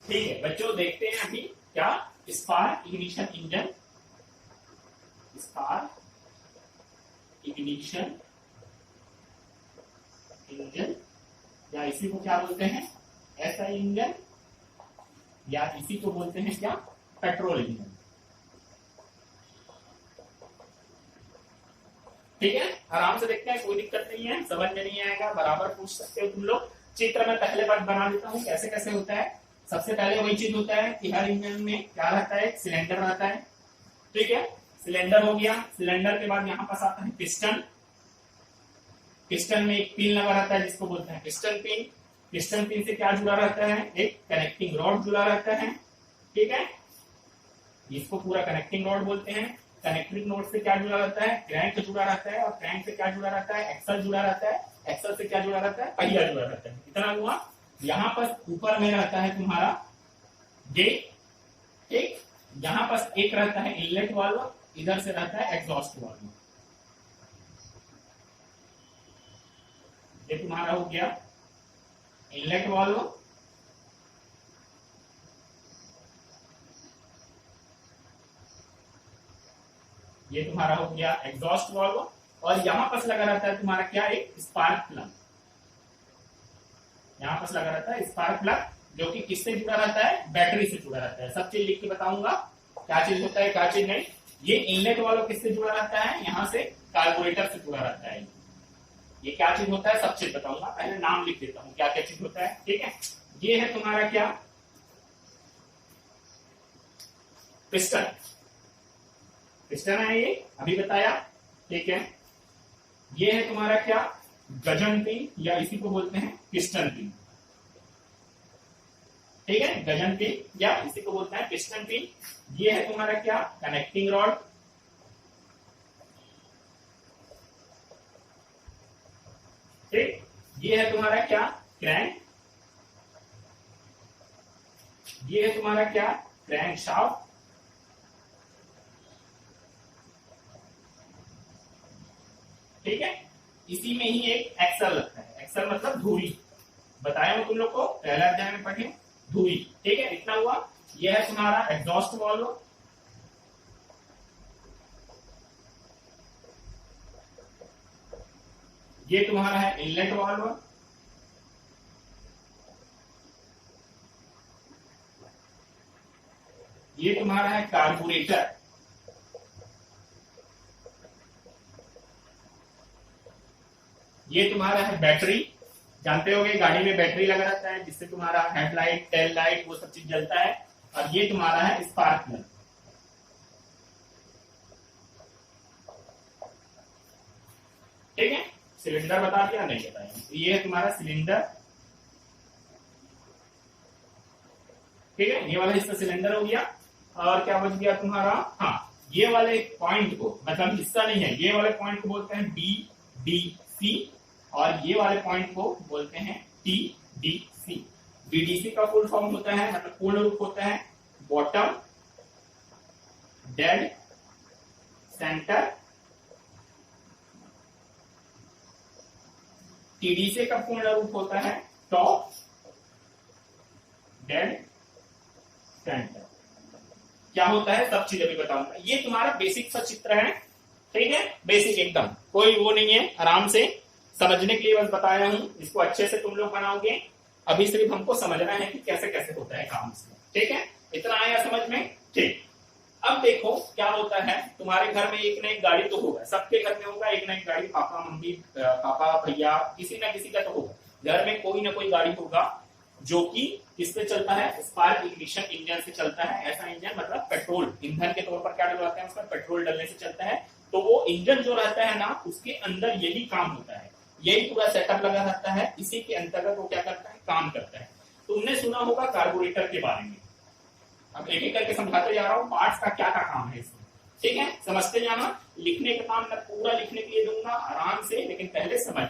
ठीक है बच्चों, देखते हैं अभी क्या spark ignition engine, spark ignition engine, या इसी को क्या बोलते हैं एसआई इंजन, या इसी को बोलते हैं क्या पेट्रोल इंजन। ठीक है, आराम से देखते हैं, कोई दिक्कत नहीं है, समझ में नहीं आएगा बराबर पूछ सकते हो तुम लोग। चित्र में पहले बार बना देता हूं कैसे कैसे होता है। सबसे पहले वही चीज होता है कि हर इंजन में क्या रहता है, सिलेंडर रहता है। ठीक है, सिलेंडर हो गया, सिलेंडर के बाद यहाँ पास आता है पिस्टन, पिस्टन में एक पिन लगा रहता है जिसको बोलते हैं पिस्टन पिन। पिस्टन पिन से क्या जुड़ा रहता है, एक कनेक्टिंग रॉड जुड़ा रहता है। ठीक है, इसको पूरा कनेक्टिंग रॉड बोलते हैं। कनेक्टिंग रॉड से क्या जुड़ा रहता है, क्रैंक जुड़ा रहता है, और क्रैंक से क्या जुड़ा रहता है, एक्सल जुड़ा रहता है, एक्सल से क्या जुड़ा रहता है, पहिया जुड़ा रहता है। कितना हुआ, यहाँ पर ऊपर में रहता है तुम्हारा गेट, ठीक, यहाँ पर एक रहता है इनलेट वाल्व, इधर से रहता है एग्जॉस्ट वाल्व। ये तुम्हारा हो गया इनलेट वाल्व, ये तुम्हारा हो गया एग्जॉस्ट वाल्व, और यहां पर लगा रहता है तुम्हारा क्या, एक स्पार्क प्लग। यहां पर लगा रहता है स्पार्क प्लग, जो कि किससे जुड़ा रहता है, बैटरी से जुड़ा रहता है। सब चीज लिख के बताऊंगा क्या चीज होता है क्या चीज नहीं। ये इनलेट वाल्व किससे जुड़ा रहता है, यहां से कार्बोरेटर से जुड़ा रहता है। ये क्या चीज होता है सब चीज बताऊंगा, पहले नाम लिख देता हूं क्या क्या चीज होता है। ठीक है, ये है तुम्हारा क्या, पिस्टन, पिस्टन है ये अभी बताया। ठीक है, ये है तुम्हारा क्या, गजन पिन, या इसी को बोलते हैं पिस्टन पिन। ठीक है, गजन पिन या इसी को बोलते हैं पिस्टन पिन। ये है तुम्हारा क्या, कनेक्टिंग रॉड। ठीक, ये है तुम्हारा क्या, क्रैंक। ये है तुम्हारा क्या, क्रैंक शाफ्ट। ठीक है, इसी में ही एक एक्सल लगता है, एक्सल मतलब धुरी, बताया मैं तुम लोग को पहले अध्याय में पढ़े, धुरी। ठीक है, इतना हुआ। यह है तुम्हारा एग्जॉस्ट वाल्व, ये तुम्हारा है इनलेट वाल्व, ये तुम्हारा है कार्बोरेटर, ये तुम्हारा है बैटरी। जानते होंगे गाड़ी में बैटरी लगा रहता है जिससे तुम्हारा हेडलाइट, टेल लाइट वो सब चीज जलता है। और ये तुम्हारा है स्पार्क प्लग। ठीक है, सिलेंडर बता दिया नहीं बताया। ये है तुम्हारा सिलेंडर। ठीक है, ये वाला हिस्सा सिलेंडर हो गया। और क्या बच गया तुम्हारा, हाँ, ये वाले पॉइंट को, मतलब हिस्सा नहीं है, ये वाले पॉइंट को बोलते हैं बी डी सी, और ये वाले पॉइंट को बोलते हैं टी डी सी। बीडीसी का फुल फॉर्म होता है, मतलब पूर्ण रूप होता है बॉटम, डेड सेंटर। टीडीसी का पूर्ण रूप होता है टॉप, डेड सेंटर। क्या होता है सब चीज अभी बताऊंगा। ये तुम्हारा बेसिक सा चित्र है। ठीक है, बेसिक एकदम, कोई वो नहीं है, आराम से समझने के लिए बस बताया हूं। इसको अच्छे से तुम लोग बनाओगे, अभी सिर्फ हमको समझना है कि कैसे कैसे होता है काम इसमें। ठीक है, इतना आया समझ में। ठीक, अब देखो क्या होता है, तुम्हारे घर में एक ना एक गाड़ी तो होगा, सबके घर में होगा एक ना एक गाड़ी, पापा मम्मी पापा भैया किसी ना किसी का तो होगा। घर में कोई ना कोई गाड़ी होगा जो कि किससे चलता है, स्पार्क इग्निशन इंजन से चलता है। ऐसा इंजन मतलब पेट्रोल ईंधन के तौर पर क्या डलवाते हैं, उसमें पेट्रोल डालने से चलता है। तो वो इंजन जो रहता है ना, उसके अंदर यही काम होता है, यही पूरा सेटअप लगा रहता है। इसी के अंतर्गत वो क्या करता है, काम करता है। तुमने सुना होगा कार्बोरेटर के बारे में, अब एक एक करके समझाते जा रहा हूँ पार्ट्स का क्या क्या काम है इसमें। ठीक है, समझते जाना। लिखने का काम मैं पूरा लिखने के लिए दूंगा आराम से, लेकिन पहले समझ।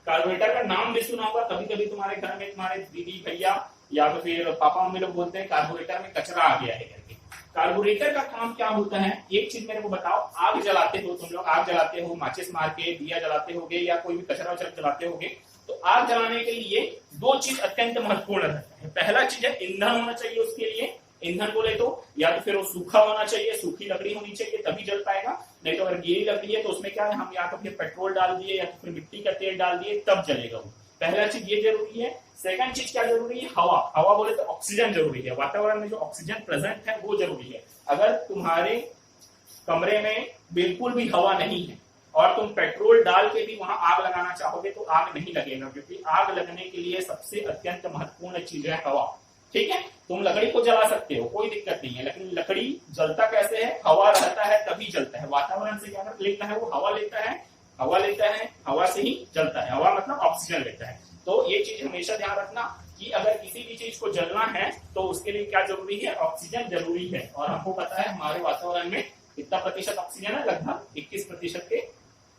कार्बोरेटर का नाम भी सुना होगा, कभी कभी तुम्हारे घर में तुम्हारे दीदी भैया या तो फिर पापा मम्मी लोग बोलते हैं कार्बोरेटर में कचरा आ गया है करके। कार्बोरेटर का काम क्या होता है, एक चीज मेरे को बताओ। आग जलाते हो तुम लोग, आग जलाते हो, माचिस मार के दिया जलाते होगे, या कोई भी कचरा वचरा जलाते होगे, तो आग जलाने के लिए दो चीज अत्यंत महत्वपूर्ण रहता है। पहला चीज है ईंधन होना चाहिए उसके लिए। ईंधन बोले तो या तो फिर वो सूखा होना चाहिए, सूखी लकड़ी होनी चाहिए तभी जल पाएगा, नहीं तो अगर गीली लकड़ी है तो उसमें क्या है, हम या तो फिर पेट्रोल डाल दिए या तो फिर मिट्टी का तेल डाल दिए तब जलेगा वो। पहला चीज ये जरूरी है। सेकंड चीज क्या जरूरी है, हवा। हवा बोले तो ऑक्सीजन जरूरी है, वातावरण में जो ऑक्सीजन प्रेजेंट है वो जरूरी है। अगर तुम्हारे कमरे में बिल्कुल भी हवा नहीं है और तुम पेट्रोल डाल के भी वहां आग लगाना चाहोगे तो आग नहीं लगेगा, क्योंकि आग लगने के लिए सबसे अत्यंत महत्वपूर्ण चीज है हवा। ठीक है, तुम लकड़ी को जला सकते हो, कोई दिक्कत नहीं है, लेकिन लकड़ी जलता कैसे है, हवा रहता है तभी जलता है। वातावरण से क्या लेता है वो, हवा लेता है, हवा लेता है, हवा से ही जलता है। हवा मतलब ऑक्सीजन लेता है। तो ये चीज हमेशा ध्यान रखना कि अगर किसी भी चीज को जलना है तो उसके लिए क्या जरूरी है, ऑक्सीजन जरूरी है। और हमको पता है हमारे वातावरण में कितना प्रतिशत ऑक्सीजन है, लगभग 21% के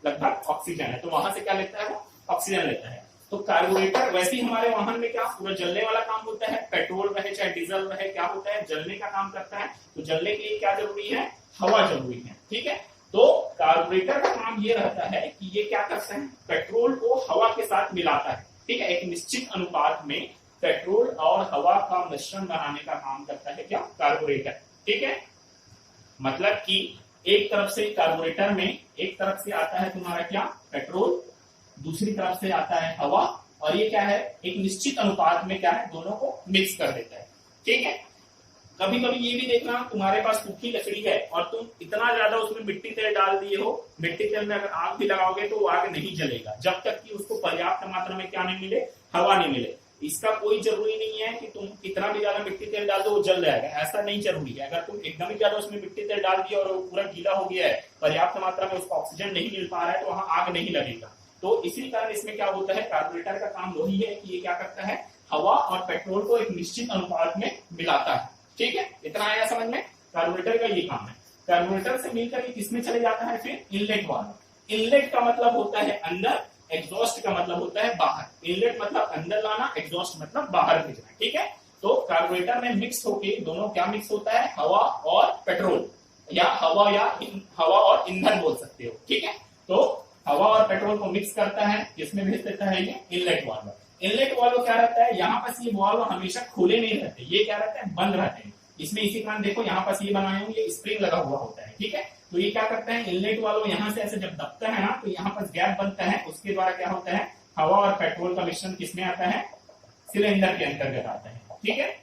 लगभग ऑक्सीजन है। तो वहां से क्या लेता है वो, ऑक्सीजन लेता है। तो कार्बोरेटर वैसे ही हमारे वाहन में क्या पूरा जलने वाला काम होता है, पेट्रोल रहे चाहे डीजल रहे, क्या होता है जलने का काम करता है। तो जलने के लिए क्या जरूरी है, हवा जरूरी है। ठीक है, तो कार्बोरेटर का काम ये रहता है कि ये क्या करता है, पेट्रोल को हवा के साथ मिलाता है। ठीक है, एक निश्चित अनुपात में पेट्रोल और हवा का मिश्रण बनाने का काम करता है क्या, कार्बोरेटर। ठीक है, मतलब कि एक तरफ से कार्बोरेटर में एक तरफ से आता है तुम्हारा क्या, पेट्रोल, दूसरी तरफ से आता है हवा, और ये क्या है एक निश्चित अनुपात में क्या है दोनों को मिक्स कर देता है। ठीक है, कभी कभी ये भी देखना तुम्हारे पास सूखी लकड़ी है और तुम इतना ज्यादा उसमें मिट्टी तेल डाल दिए हो, मिट्टी तेल में अगर आग भी लगाओगे तो वो आग नहीं जलेगा जब तक कि उसको पर्याप्त मात्रा में क्या नहीं मिले, हवा नहीं मिले। इसका कोई जरूरी नहीं है कि तुम कितना भी ज्यादा मिट्टी तेल डाल दो वो जल जाएगा, ऐसा नहीं जरूरी है। अगर तुम एकदम ही ज्यादा उसमें मिट्टी तेल डाल दिया और वो पूरा गीला हो गया है, पर्याप्त मात्रा में उसको ऑक्सीजन नहीं मिल पा रहा है, तो वहां आग नहीं लगेगा। तो इसी कारण इसमें क्या होता है, कार्बोरेटर का काम वही है कि ये क्या करता है, हवा और पेट्रोल को एक निश्चित अनुपात में मिलाता है। ठीक है, इतना आया समझ में, कार्बोरेटर का ये काम है। कार्बोरेटर से मिलकर ये किसमें चले जाता है फिर, इनलेट वाल्व। इनलेट का मतलब होता है अंदर, एग्जॉस्ट का मतलब होता है बाहर। इनलेट मतलब अंदर लाना, एग्जॉस्ट मतलब बाहर भेजना। ठीक है, तो कार्बोरेटर में मिक्स होके दोनों क्या मिक्स होता है, हवा और पेट्रोल, या हवा और ईंधन बोल सकते हो। ठीक है, तो हवा और पेट्रोल को मिक्स करता है, किसमें भेज देता है ये, इनलेट वाल्व। इनलेट वाल्व क्या रहता है, यहाँ पास ये वाल्व हमेशा खुले नहीं रहते, ये क्या रहते हैं, बंद रहते हैं। इसमें इसी कारण देखो यहाँ पास ये बनाए हूँ, ये स्प्रिंग लगा हुआ होता है। ठीक है, तो ये क्या करता है, इनलेट वाल्व यहाँ से ऐसे जब दबता है ना तो यहाँ पास गैप बनता है, उसके द्वारा क्या होता है, हवा और पेट्रोल का मिश्रण किसमें आता है, सिलेंडर के अंतर्गत आता है। ठीक है,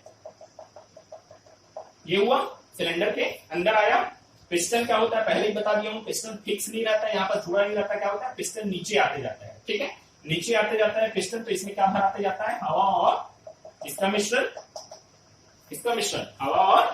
ये हुआ सिलेंडर के अंदर आया। पिस्टन क्या होता है, पहले ही बता दिया हूँ, पिस्टन फिक्स नहीं रहता है, यहाँ पर जुड़ा नहीं रहता, क्या होता है, पिस्टन नीचे आते जाता है। ठीक है, नीचे आते जाता है पिस्टन, तो इसमें क्या भराते जाता है, हवा और इसका मिश्रण, हवा और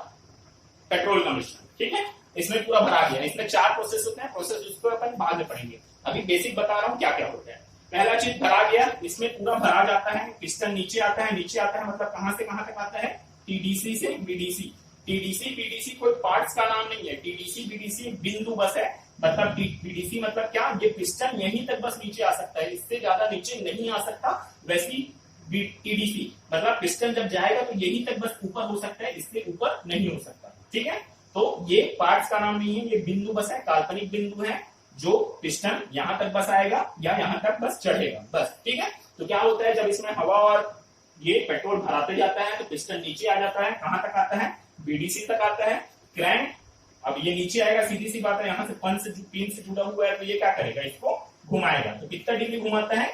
पेट्रोल का मिश्रण। ठीक है, इसमें पूरा भरा गया। इसमें 4 प्रोसेस होते हैं, प्रोसेस उसको अपन बाद में पढ़ेंगे, अभी बेसिक बता रहा हूँ क्या क्या होता है। पहला चीज भरा गया, इसमें पूरा भरा जाता है, पिस्टन नीचे आता है, नीचे आता है मतलब कहां से कहां तक आता है, टीडीसी से बीडीसी। टीडीसी बीडीसी कोई पार्ट्स का नाम नहीं है, टीडीसी बीडीसी बिंदु बस है। मतलब बीडीसी मतलब क्या, ये पिस्टन यहीं तक बस नीचे आ सकता है, इससे ज्यादा नीचे नहीं आ सकता। वैसी टीडीसी मतलब पिस्टन जब जाएगा तो यहीं तक बस ऊपर हो सकता है, इससे ऊपर नहीं हो सकता। ठीक है, तो ये पार्ट्स का नाम नहीं है, ये बिंदु बस है, काल्पनिक बिंदु है, जो पिस्टन यहां तक बस आएगा या यहां तक बस चढ़ेगा बस। ठीक है, तो क्या होता है, जब इसमें हवा और ये पेट्रोल भराते जाता है तो पिस्टन नीचे आ जाता है, कहां तक आता है, बीडीसी तक आता है। क्रैंक अब ये नीचे आएगा, सीधी सी बात है, यहाँ से पिन से जुड़ा हुआ है, तो ये क्या करेगा, इसको घुमाएगा। तो कितना डिग्री घुमाता है,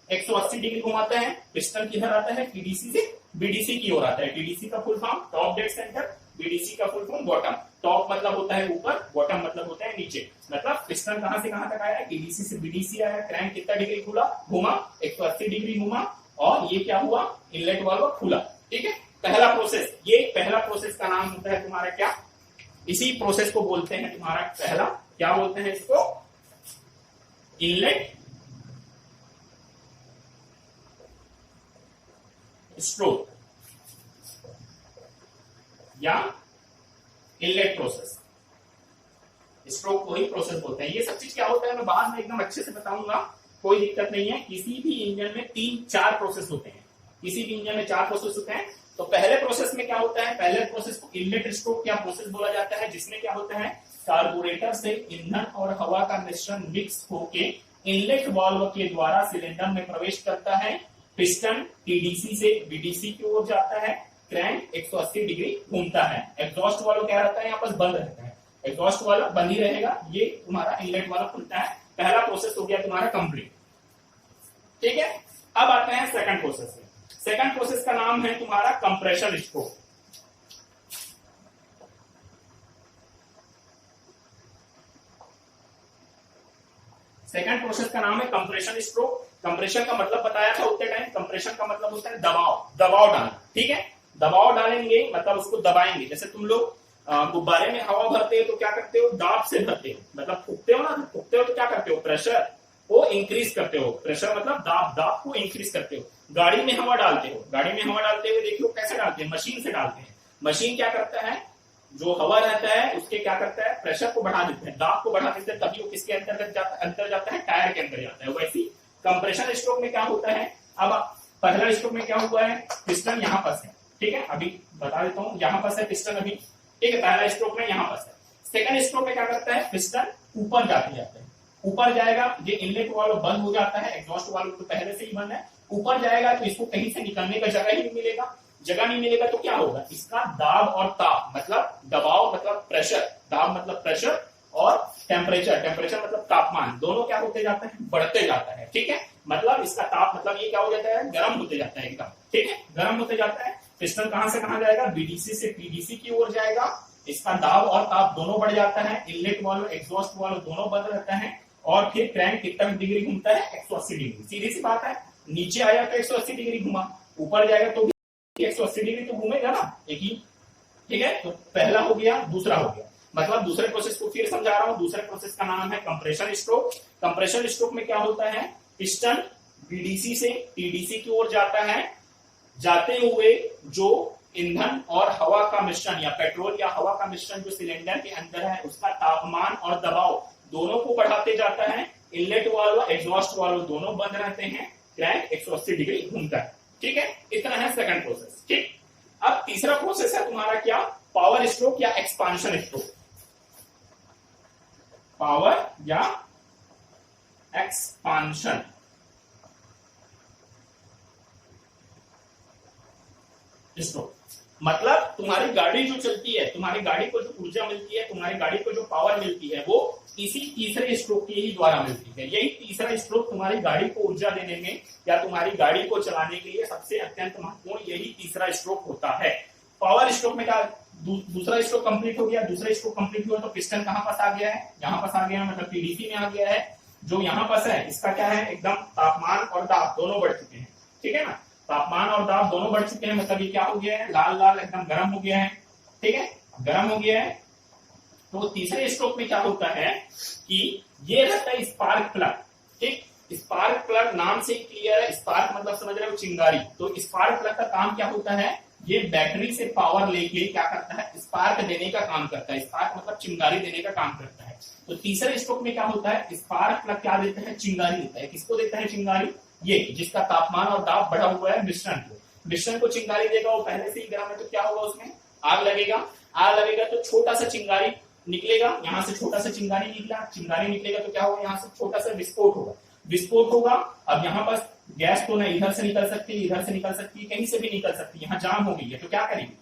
180 डिग्री घुमाता है। पिस्टन किधर आता है, टीडीसी से बीडीसी की ओर आता है। टीडीसी का full form top dead centre, BDC का फुल फॉर्म बॉटम। टॉप मतलब होता है ऊपर, बॉटम मतलब होता है नीचे। मतलब पिस्टन कहां से कहां तक आया, टीडीसी से बीडीसी आया। क्रैंक कितना डिग्री घुमा, 180 डिग्री घुमा, और ये क्या हुआ, इनलेट वाल्व खुला। ठीक है, पहला प्रोसेस, ये पहला प्रोसेस का नाम होता है तुम्हारा क्या, इसी प्रोसेस को बोलते हैं तुम्हारा पहला, क्या बोलते हैं इसको, इनलेट स्ट्रोक या इनलेट प्रोसेस। स्ट्रोक को ही प्रोसेस बोलते हैं। ये सब चीज क्या होता है मैं बाद में एकदम अच्छे से बताऊंगा, कोई दिक्कत नहीं है। किसी भी इंजन में 3-4 प्रोसेस होते हैं, किसी भी इंजन में 4 प्रोसेस होते हैं। तो पहले प्रोसेस में क्या होता है, पहले प्रोसेस को इनलेट स्ट्रोक क्या प्रोसेस बोला जाता है, जिसमें क्या होता है, कार्बोरेटर से ईंधन और हवा का मिश्रण मिक्स होके इनलेट वाल्व के द्वारा सिलेंडर में प्रवेश करता है, पिस्टन टीडीसी से बीडीसी की ओर जाता है, क्रैंक 180 डिग्री घूमता है। एग्जॉस्ट वाल्व क्या रहता है, यहाँ पर बंद रहता है, एग्जॉस्ट वाल्व बंद ही रहेगा, ये तुम्हारा इनलेट वाल्व खुलता है। पहला प्रोसेस हो गया तुम्हारा कंप्लीट। ठीक है, अब आते हैं सेकंड प्रोसेस में। सेकंड प्रोसेस का नाम है तुम्हारा कंप्रेशन स्ट्रोक। सेकंड प्रोसेस का नाम है कंप्रेशन स्ट्रोक। कंप्रेशन का मतलब बताया था उतने टाइम, कंप्रेशन का मतलब होता है दबाव, दबाव डालना। ठीक है, दबाव डालेंगे मतलब उसको दबाएंगे। जैसे तुम लोग गुब्बारे में हवा भरते हो तो क्या करते हो, दाब से भरते हो, मतलब फूकते हो ना, फूकते हो तो क्या करते हो, प्रेशर को इंक्रीज करते हो। प्रेशर मतलब दाब, दाब को इंक्रीज करते हो। गाड़ी में हवा डालते हो, गाड़ी में हवा डालते हुए देखियो कैसे डालते हैं, मशीन से डालते हैं। मशीन क्या करता है, जो हवा रहता है उसके क्या करता है, प्रेशर को बढ़ा देते हैं, दाब को बढ़ा देते हैं, तभी वो किसके अंतर्गत जाता है, टायर के अंदर जाता है। वैसे कंप्रेशन स्ट्रोक में क्या होता है, अब पहला स्ट्रोक में क्या हुआ है, पिस्टन यहाँ पर है। ठीक है, अभी बता देता हूँ, यहाँ पर है पिस्टन अभी। ठीक है, पहला स्ट्रोक में यहाँ पर है। सेकंड स्ट्रोक में क्या करता है, पिस्टन ऊपर जाते जाते हैं, ऊपर जाएगा, ये इनलेट वाल्व बंद हो जाता है, एग्जॉस्ट वाल्व तो पहले से ही बंद है। ऊपर जाएगा तो इसको कहीं से निकलने का जगह ही नहीं मिलेगा, जगह नहीं मिलेगा तो क्या होगा, इसका दाब और ताप मतलब दबाव मतलब प्रेशर, दाब मतलब प्रेशर और टेम्परेचर, टेम्परेचर मतलब तापमान, दोनों क्या होते जाते हैं, बढ़ते जाता है। ठीक है, मतलब इसका ताप मतलब ये क्या हो जाता है, गर्म होते जाता है एकदम। ठीक है, गर्म होते जाता है। पिस्टन कहां से कहां जाएगा, बीडीसी से पीडीसी की ओर जाएगा, इसका दाब और ताप दोनों बढ़ जाता है। इनलेट वाल्व एग्जॉस्ट वाल्व दोनों बंद रहता है और फिर क्रैंक कितना डिग्री घूमता है, 180 डिग्री। सीधी सी बात है, नीचे आया तो 180 डिग्री घुमा, ऊपर जाएगा तो 180 डिग्री तो घूमेगा ना एक ही। ठीक है, तो पहला हो गया, दूसरा हो गया। मतलब दूसरे प्रोसेस को फिर समझा रहा हूं, दूसरे प्रोसेस का नाम है कंप्रेशन स्ट्रोक। कंप्रेशन स्ट्रोक में क्या होता है, पिस्टन बीडीसी से टीडीसी की ओर जाता है, जाते हुए जो ईंधन और हवा का मिश्रण या पेट्रोल या हवा का मिश्रण जो सिलेंडर के अंदर है उसका तापमान और दबाव दोनों को बढ़ाते जाता है। इनलेट वाल्व एग्जॉस्ट वाल्व दोनों बंद रहते हैं, क्रैंक 180 डिग्री घूमता है। ठीक है, इतना है सेकंड प्रोसेस। ठीक, अब तीसरा प्रोसेस है तुम्हारा क्या, पावर स्ट्रोक या एक्सपांशन स्ट्रोक। पावर या एक्सपांशन स्ट्रोक मतलब तुम्हारी गाड़ी जो चलती है, तुम्हारी गाड़ी को जो ऊर्जा मिलती है, तुम्हारी गाड़ी को जो पावर मिलती है वो इसी तीसरे स्ट्रोक के ही द्वारा मिलती है। यही तीसरा स्ट्रोक तुम्हारी गाड़ी को ऊर्जा देने में या तुम्हारी गाड़ी को चलाने के लिए सबसे अत्यंत महत्वपूर्ण यही तीसरा स्ट्रोक होता है। पावर स्ट्रोक में क्या, दूसरा स्ट्रोक कंप्लीट हो गया, दूसरा स्ट्रोक कंप्लीट हुआ तो पिस्टन कहां पास आ गया है, यहाँ पास आ गया, मतलब पीडीसी में आ गया है। जो यहाँ पास है इसका क्या है, एकदम तापमान और दाब दोनों बढ़ चुके हैं। ठीक है ना, तापमान और दाब दोनों बढ़ चुके हैं, मतलब ये क्या हो गया है, लाल लाल एकदम गर्म हो गया है। ठीक है, गर्म हो गया है। तो तीसरे स्ट्रोक में क्या होता है कि ये रहता है स्पार्क प्लग। ठीक, स्पार्क प्लग नाम से ही क्लियर है, स्पार्क मतलब समझ रहे हो चिंगारी। तो स्पार्क प्लग का काम क्या होता है, ये बैटरी से पावर लेके क्या करता है, स्पार्क देने का काम करता है। स्पार्क मतलब चिंगारी देने का काम करता है। तो तीसरे स्ट्रोक में क्या होता है, स्पार्क प्लग क्या देता है, चिंगारी देता है। किसको देता है चिंगारी, ये जिसका तापमान और दाब बढ़ा हुआ है मिश्रण को, मिश्रण को चिंगारी देगा। वो पहले से ही गर्म है तो क्या होगा, उसमें आग लगेगा, आग लगेगा तो छोटा सा चिंगारी निकलेगा, यहाँ से छोटा सा चिंगारी निकला, चिंगारी निकलेगा तो क्या होगा, यहाँ से छोटा सा विस्फोट होगा, विस्फोट होगा। अब यहाँ पर गैस तो ना इधर से निकल सकती है, इधर से निकल सकती है, कहीं से भी निकल सकती है, यहाँ जाम हो गई है तो क्या करेगी,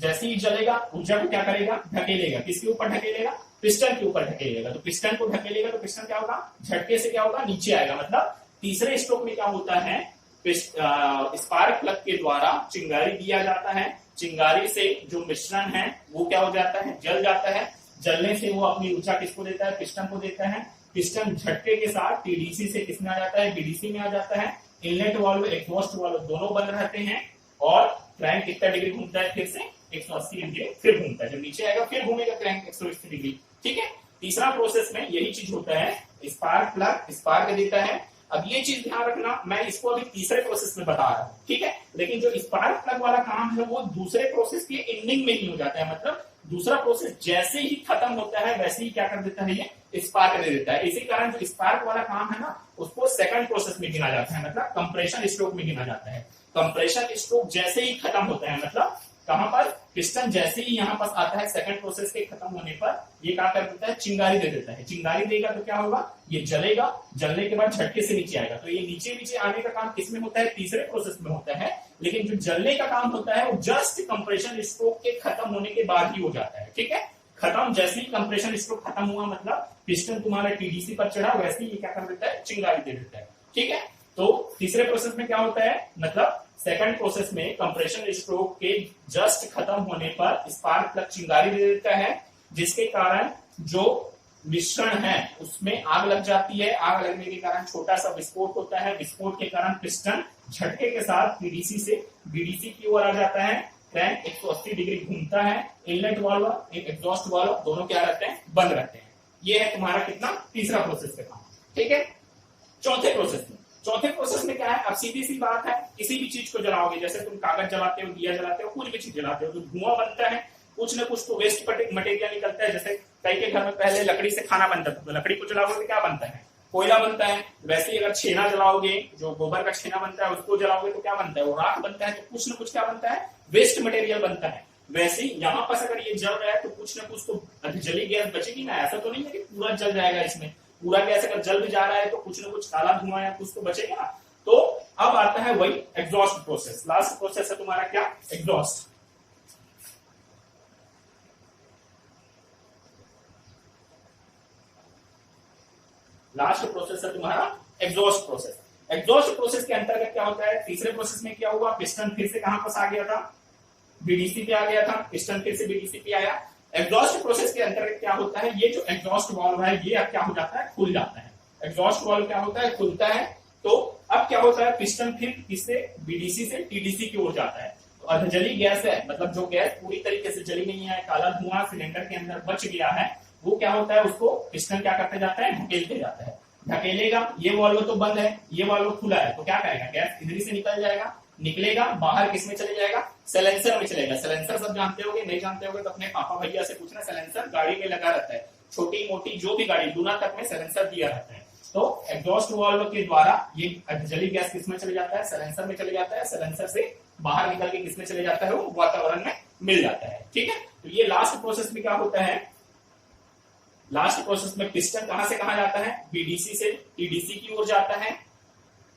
जैसे ही जलेगा ऊर्जा को क्या करेगा, ढकेलेगा। किसके ऊपर ढकेलेगा, पिस्टन के ऊपर ढकेलेगा। तो पिस्टन को ढकेलेगा तो पिस्टन क्या होगा, झटके से क्या होगा, नीचे आएगा। मतलब तीसरे स्ट्रोक में क्या होता है, स्पार्क प्लग के द्वारा चिंगारी दिया जाता है, चिंगारी से जो मिश्रण है वो क्या हो जाता है, जल जाता है। जलने से वो अपनी ऊर्जा किसको देता है, पिस्टन को देता है। पिस्टन झटके के साथ टीडीसी से किसमें आ जाता है, बीडीसी में आ जाता है। इनलेट वाल्व एग्जॉस्ट वाल्व दोनों बंद रहते हैं और क्रैंक कितना डिग्री घूमता है, फिर से 180 डिग्री फिर घूमता है। जब नीचे आएगा फिर घूमेगा क्रैंक 180 डिग्री। ठीक है, तीसरा प्रोसेस में यही चीज होता है, स्पार्क प्लग स्पार्क देता है। अब ये चीज ध्यान रखना, मैं इसको अभी तीसरे प्रोसेस में बता रहा हूँ। ठीक है, लेकिन जो स्पार्क प्लग वाला काम है वो दूसरे प्रोसेस के एंडिंग में ही हो जाता है। मतलब दूसरा प्रोसेस जैसे ही खत्म होता है वैसे ही क्या कर देता है, ये स्पार्क दे देता है। इसी कारण जो स्पार्क वाला काम है ना उसको सेकंड प्रोसेस में गिना जाता है, मतलब कंप्रेशन स्ट्रोक में गिना जाता है। कंप्रेशन स्ट्रोक जैसे ही खत्म होता है, मतलब कहां पर, पिस्टन जैसे ही यहां पास आता है सेकंड प्रोसेस के खत्म होने पर ये क्या कर देता है, चिंगारी दे देता है। चिंगारी देगा तो क्या होगा, ये जलेगा, जलने के बाद झटके से नीचे आएगा। तो ये नीचे नीचे आने का काम किसमें होता है, तीसरे प्रोसेस में होता है। लेकिन जो जलने का काम होता है वो जस्ट कंप्रेशन स्ट्रोक के खत्म होने के बाद ही हो जाता है। ठीक है, खत्म जैसे ही कंप्रेशन स्ट्रोक खत्म हुआ, मतलब पिस्टन तुम्हारा टीडीसी पर चढ़ा, वैसे ही ये क्या कर देता है, चिंगारी दे देता है। ठीक है, तो तीसरे प्रोसेस में क्या होता है, मतलब सेकंड प्रोसेस में कंप्रेशन स्ट्रोक के जस्ट खत्म होने पर स्पार्क प्लग चिंगारी दे देता है, जिसके कारण जो मिश्रण है उसमें आग लग जाती है। आग लगने के कारण छोटा सा विस्फोट होता है। विस्फोट के कारण पिस्टन झटके के साथ पीडीसी से बीडीसी की ओर आ जाता है। क्रैंक 180 डिग्री घूमता है। इनलेट वाल्व एक एग्जॉस्ट वाल्व दोनों क्या रहते हैं, बंद रहते हैं। ये है तुम्हारा कितना, तीसरा प्रोसेस का काम। ठीक है, चौथे प्रोसेस में क्या है, अब सीधी सी बात है, किसी भी चीज को जलाओगे, जैसे तुम कागज जलाते हो, दिया जलाते हो, कुछ भी चीज जलाते हो, तो धुआं बनता है, कुछ ना कुछ तो वेस्ट मटेरियल निकलता है। जैसे कई के घर में पहले लकड़ी से खाना बनता था, तो लकड़ी को जलाओगे तो क्या बनता है, कोयला बनता है। वैसे ही अगर छेना जलाओगे, जो गोबर का छेना बनता है उसको जलाओगे तो क्या बनता है, वो राख बनता है। तो कुछ ना कुछ क्या बनता है, वेस्ट मटेरियल बनता है। वैसे ही यहाँ पर अगर ये जल रहा है तो कुछ ना कुछ तो जली गैस बचेगी ना। ऐसा तो नहीं है कि पूरा जल जाएगा, इसमें पूरा गैस अगर जल भी जा रहा है तो कुछ ना कुछ काला धुआं या कुछ तो बचेगा ना। तो अब आता है वही एग्जॉस्ट प्रोसेस। लास्ट प्रोसेस है तुम्हारा क्या, एग्जॉस्ट। लास्ट प्रोसेस है तुम्हारा एग्जॉस्ट प्रोसेस। एग्जॉस्ट प्रोसेस के अंतर्गत क्या होता है, तीसरे प्रोसेस में क्या हुआ, पिस्टन फिर से कहां पास आ गया था, बीडीसी पे आ गया था। पिस्टन फिर से बीडीसी पे आया। एग्जॉस्ट प्रोसेस के अंतर्गत क्या होता है, ये जो एग्जॉस्ट वाल्व है ये अब क्या हो जाता है, खुल जाता है। एग्जॉस्ट वाल्व क्या होता है, खुलता है। तो अब क्या होता है, पिस्टन फिर इससे बीडीसी से टीडीसी की ओर जाता है। तो अर्धजली गैस है, मतलब जो गैस पूरी तरीके से जली नहीं है, काला धुआं सिलेंडर के अंदर बच गया है, वो क्या होता है, उसको पिस्टन क्या करते जाता है, ढकेलते जाता है। ढकेलेगा, ये वाल्व तो बंद है, ये वाल्व खुला है, तो क्या करेगा, गैस इधर से निकल जाएगा, निकलेगा बाहर, किसमें चले जाएगा, साइलेंसर में चलेगा। साइलेंसर सब जानते होगे, नहीं जानते होगे तो अपने पापा भैया से पूछना। साइलेंसर गाड़ी में लगा रहता है, छोटी मोटी जो भी गाड़ी, दूना तक में साइलेंसर दिया रहता है। तो एग्जॉस्ट वाल्व के द्वारा ये जली गैस किसमें चले जाता है, साइलेंसर में चले जाता है। साइलेंसर से बाहर निकल के किसमें चले जाता है, वो वातावरण में मिल जाता है। ठीक है, तो ये लास्ट प्रोसेस में क्या होता है, लास्ट प्रोसेस में पिस्टन कहां से कहां जाता है, बीडीसी से टीडीसी की ओर जाता है।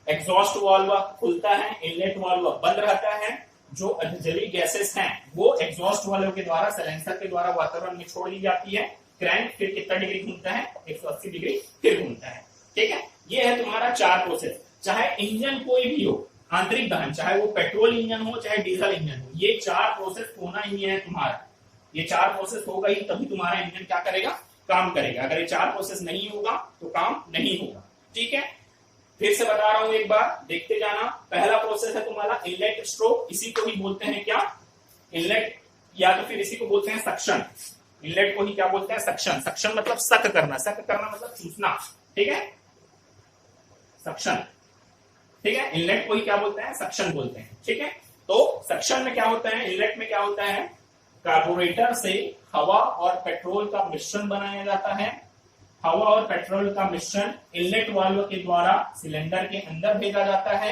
एग्जॉस्ट वाल्व खुलता है, इनलेट वाल्व बंद रहता है। जो जली गैसेस हैं वो एग्जॉस्ट वाल्व के द्वारा, साइलेंसर के द्वारा वातावरण में छोड़ दी जाती है। क्रैंक फिर कितना डिग्री घूमता है, 180 डिग्री फिर घूमता है। ठीक है, ये है तुम्हारा 4 प्रोसेस। चाहे इंजन कोई भी हो, आंतरिक दहन, चाहे वो पेट्रोल इंजन हो चाहे डीजल इंजन हो, ये 4 प्रोसेस होना ही है तुम्हारा। ये 4 प्रोसेस होगा ही तभी तुम्हारा इंजन क्या करेगा, काम करेगा। अगर ये 4 प्रोसेस नहीं होगा तो काम नहीं होगा। ठीक है, फिर से बता रहा हूं एक बार, देखते जाना। पहला प्रोसेस है तुम्हारा इनलेट स्ट्रोक, इसी को ही बोलते हैं क्या, इनलेट, या तो फिर इसी को बोलते हैं सक्शन। इनलेट को ही क्या बोलते हैं, सक्शन। सक्शन मतलब सक करना, सक करना मतलब चूसना। ठीक है, सक्शन। ठीक है, इनलेट को ही क्या बोलते हैं, सक्शन बोलते हैं। ठीक है, तो सक्शन में क्या होता है, इनलेट में क्या होता है, कार्बोरेटर से हवा और पेट्रोल का मिश्रण बनाया जाता है। हवा और पेट्रोल का मिश्रण इनलेट वाल्व के द्वारा सिलेंडर के अंदर भेजा जाता है।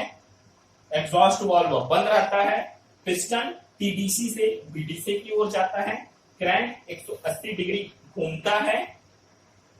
एग्जॉस्ट वाल्व बंद रहता है। पिस्टन टीडीसी से बीडीसी की ओर जाता है। क्रैंक 180 डिग्री घूमता है।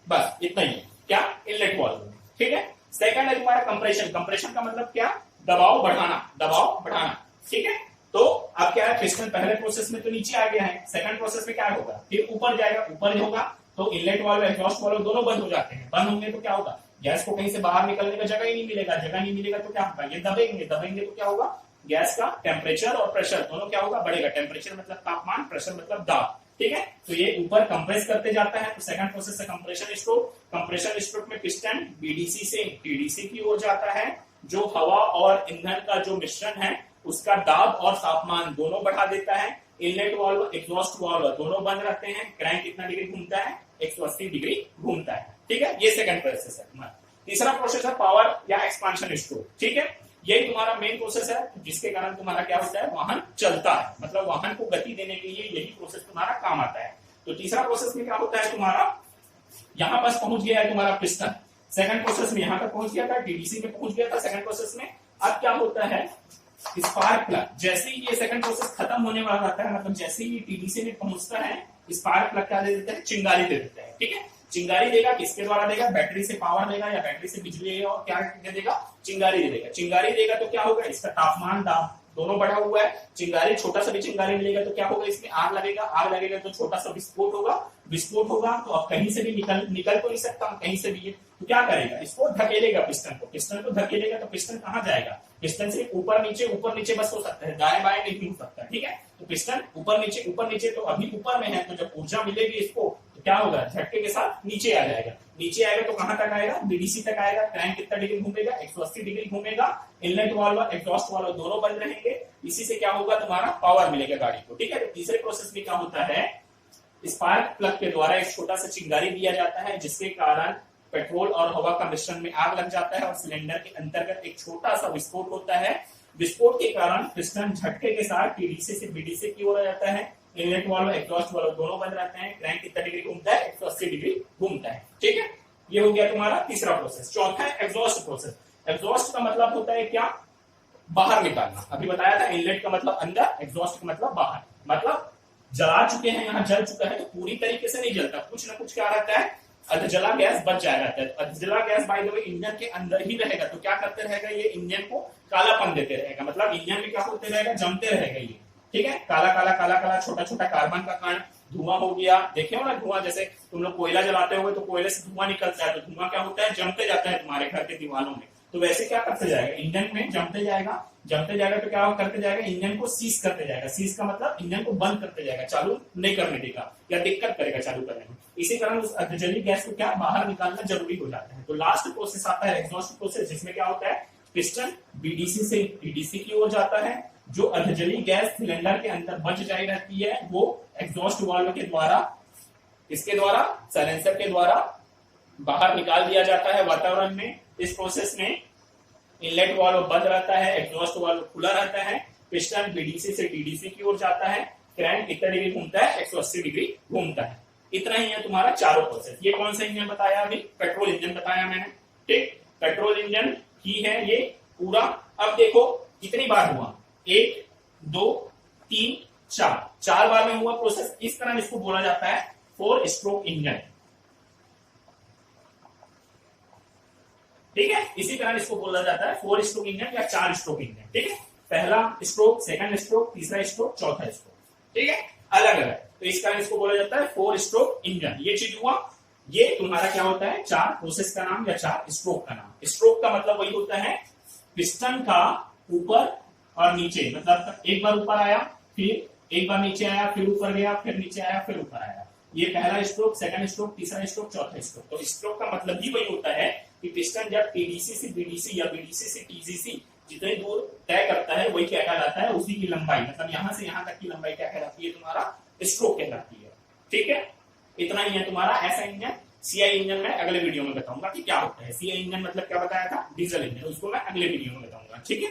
बस इतना ही क्या, इनलेट वाल्व। ठीक है, सेकंड है तुम्हारा कंप्रेशन। कंप्रेशन का मतलब क्या, दबाव बढ़ाना, दबाव बढ़ाना। ठीक है, तो अब क्या है, पिस्टन पहले प्रोसेस में तो नीचे आ गया है, सेकंड प्रोसेस में क्या होगा, फिर ऊपर जाएगा। ऊपर होगा तो इनलेट वाल्व एग्जॉस्ट वाल्व दोनों बंद हो जाते हैं। बंद होंगे तो क्या होगा, गैस को कहीं से बाहर निकलने का जगह ही नहीं मिलेगा। जगह नहीं मिलेगा तो क्या होगा, ये दबेंगे, दबेंगे तो क्या होगा, गैस का टेम्परेचर और प्रेशर दोनों क्या होगा, बढ़ेगा। टेम्परेचर मतलब तापमान, प्रेशर मतलब दाब। ठीक है, तो ये ऊपर कंप्रेस करते जाता है। तो सेकंड प्रोसेस है कंप्रेशन स्ट्रोक। कंप्रेशन स्ट्रोक में पिस्टन बीडीसी से टीडीसी की ओर जाता है। जो हवा और ईंधन का जो मिश्रण है उसका दाब और तापमान दोनों बढ़ा देता है। इनलेट वाल्व, एग्जॉस्ट वाल्व दोनों बंद रहते हैं। क्रैंक कितना डिग्री घूमता है, 180 डिग्री घूमता है। ठीक है, ये सेकंड प्रोसेस है तुम्हारा। तीसरा प्रोसेस है पावर या एक्सपांशन स्ट्रोक। ठीक है, यही तुम्हारा मेन प्रोसेस है, जिसके कारण तुम्हारा क्या होता है, वाहन चलता है। मतलब वाहन को गति देने के लिए यही प्रोसेस तुम्हारा काम आता है। तो तीसरा प्रोसेस में क्या होता है तुम्हारा, यहां पास पहुंच गया है तुम्हारा पिस्टन। सेकंड प्रोसेस में यहां तक पहुंच गया था, टीडीसी में पहुंच गया था सेकंड प्रोसेस में। अब क्या होता है, स्पार्क प्लग, जैसे ही ये सेकंड प्रोसेस खत्म होने वाला रहता है, मतलब जैसे ही टीडीसी में पहुंचता है, स्पार्क प्लग क्या दे देता है, चिंगारी दे देता है। ठीक है, चिंगारी देगा, किसके द्वारा देगा, बैटरी से पावर देगा या बैटरी से बिजली देगा, और क्या दे देगा, चिंगारी दे देगा। चिंगारी देगा तो क्या होगा, इसका तापमान दाब दोनों बढ़ा हुआ है। चिंगारी, छोटा सा भी चिंगारी मिलेगा तो क्या होगा, इसमें आग लगेगा, आग लगेगा तो छोटा सा विस्फोट होगा, विस्फोट होगा तो अब कहीं से भी निकल तो नहीं सकता, कहीं से भी ये तो क्या करेगा, इसको धकेलेगा, पिस्टन को धकेलेगा तो पिस्टन कहाँ जाएगा, पिस्टन से ऊपर नीचे बस हो सकता है, दाएं बाएं नहीं हो सकता। ठीक है, तो पिस्टन ऊपर नीचे, तो अभी ऊपर में है, तो जब ऊर्जा मिलेगी इसको तो क्या होगा, झटके के साथ नीचे आ जाएगा। नीचे आएगा तो कहां तक आएगा, बीडीसी तक आएगा। क्रैंक कितना डिग्री घूमेगा, 180 डिग्री घूमेगा। इनलेट वाल्व एग्जॉस्ट वाल्व दोनों बंद रहेंगे। इसी से क्या होगा, तुम्हारा पावर मिलेगा गाड़ी को। ठीक है, तो तीसरे प्रोसेस में क्या होता है, स्पार्क प्लग के द्वारा एक छोटा सा चिंगारी दिया जाता है, जिसके कारण पेट्रोल और हवा का मिश्रण में आग लग जाता है और सिलेंडर के अंतर्गत एक छोटा सा विस्फोट होता है। विस्फोट के कारण पिस्टन झटके के साथ टीडीसी से बीडीसी की ओर आ जाता है। इनलेट वाल्व एग्जॉस्ट वाल्व दोनों बंद रहते हैं। क्रैंक कितना डिग्री घूमता है, 180 डिग्री घूमता है। ठीक है, ये हो गया तुम्हारा तीसरा प्रोसेस। चौथा है एग्जॉस्ट प्रोसेस। एग्जॉस्ट का मतलब होता है क्या, बाहर निकालना। अभी बताया था इनलेट का मतलब अंदर, एग्जॉस्ट का मतलब बाहर। मतलब जला चुके हैं, यहाँ जल चुका है तो पूरी तरीके से नहीं जलता, कुछ ना कुछ क्या रहता है, अधजला गैस बच जाया रहता है। अधजला gas by the way engine के अंदर ही रहेगा, तो क्या करते रहेगा, ये इंजन को कालापन देते रहेगा। मतलब इंजन में क्या होते रहेगा, जमते रहेगा ये। ठीक है, काला काला काला काला छोटा छोटा कार्बन का कण, धुआं हो गया। देखे हो ना धुआं, जैसे तुम लोग कोयला जलाते हो तो कोयले से धुआं निकलता है, तो धुआं क्या होता है, जमते जाता है तुम्हारे घर के दीवारों में। तो वैसे क्या करते जाएगा, इंजन में जमते जाएगा तो क्या करते जाएगा, इंजन को सीज करते जाएगा। सीज का मतलब इंजन को बंद करते जाएगा, चालू नहीं करने देगा या दिक्कत करेगा चालू करने में। इसी कारण उस अधजली गैस को क्या बाहर निकालना जरूरी हो जाता है। तो लास्ट प्रोसेस आता है एग्जॉस्ट प्रोसेस, जिसमें क्या होता है, पिस्टन बीडीसी से टीडीसी की ओर जाता है। जो अधजली गैस सिलेंडर के अंदर बच जाई रहती है, वो एग्जॉस्ट वाल्व के द्वारा, इसके द्वारा, साइलेंसर के द्वारा बाहर निकाल दिया जाता है वातावरण में। इस प्रोसेस में इनलेट वाल्व बंद रहता है, एग्जॉस्ट वाल्व खुला रहता है। पिस्टन बीडीसी से टीडीसी की ओर जाता है। क्रैंक कितना डिग्री घूमता है, 180 डिग्री घूमता है। इतना ही है तुम्हारा चारों प्रोसेस। ये कौन सा इंजन बताया, अभी पेट्रोल इंजन बताया मैंने। ठीक, पेट्रोल इंजन ही है ये पूरा। अब देखो कितनी बार हुआ, 1 2 3 4, 4 बार में हुआ प्रोसेस। इस तरह इसको बोला जाता है 4 स्ट्रोक इंजन। ठीक है, इसी तरह इसको बोला जाता है 4 स्ट्रोक इंजन या 4 स्ट्रोक इंजन। ठीक है, पहला स्ट्रोक, सेकंड स्ट्रोक, तीसरा स्ट्रोक, चौथा स्ट्रोक। ठीक है, अलग अलग। तो इस कारण इसको बोला जाता है 4 स्ट्रोक इंजन। ये चीज हुआ, ये तुम्हारा क्या होता है, 4 प्रोसेस का नाम या 4 स्ट्रोक का नाम। स्ट्रोक का मतलब वही होता है पिस्टन का ऊपर और नीचे, मतलब एक बार ऊपर आया, फिर एक बार नीचे आया, फिर ऊपर गया, फिर नीचे आया, फिर ऊपर आया। ये पहला स्ट्रोक, सेकंड स्ट्रोक, तीसरा स्ट्रोक, चौथा स्ट्रोक। तो स्ट्रोक का मतलब ही वही होता है कि पिस्टन जब टीडीसी से बीडीसी या बीडीसी से टीजीसी जितनी दूर तय करता है, वही क्या कहलाता है, उसी की लंबाई, मतलब यहां से यहां तक की लंबाई क्या कहलाती है, तुम्हारा स्ट्रोक कहलाती है। ठीक है, इतना ही है तुम्हारा ऐसा इंजन। सीआई इंजन में अगले वीडियो में बताऊंगा कि क्या होता है। सीआई इंजन मतलब क्या बताया था, डीजल इंजन, उसको मैं अगले वीडियो में बताऊंगा। ठीक है।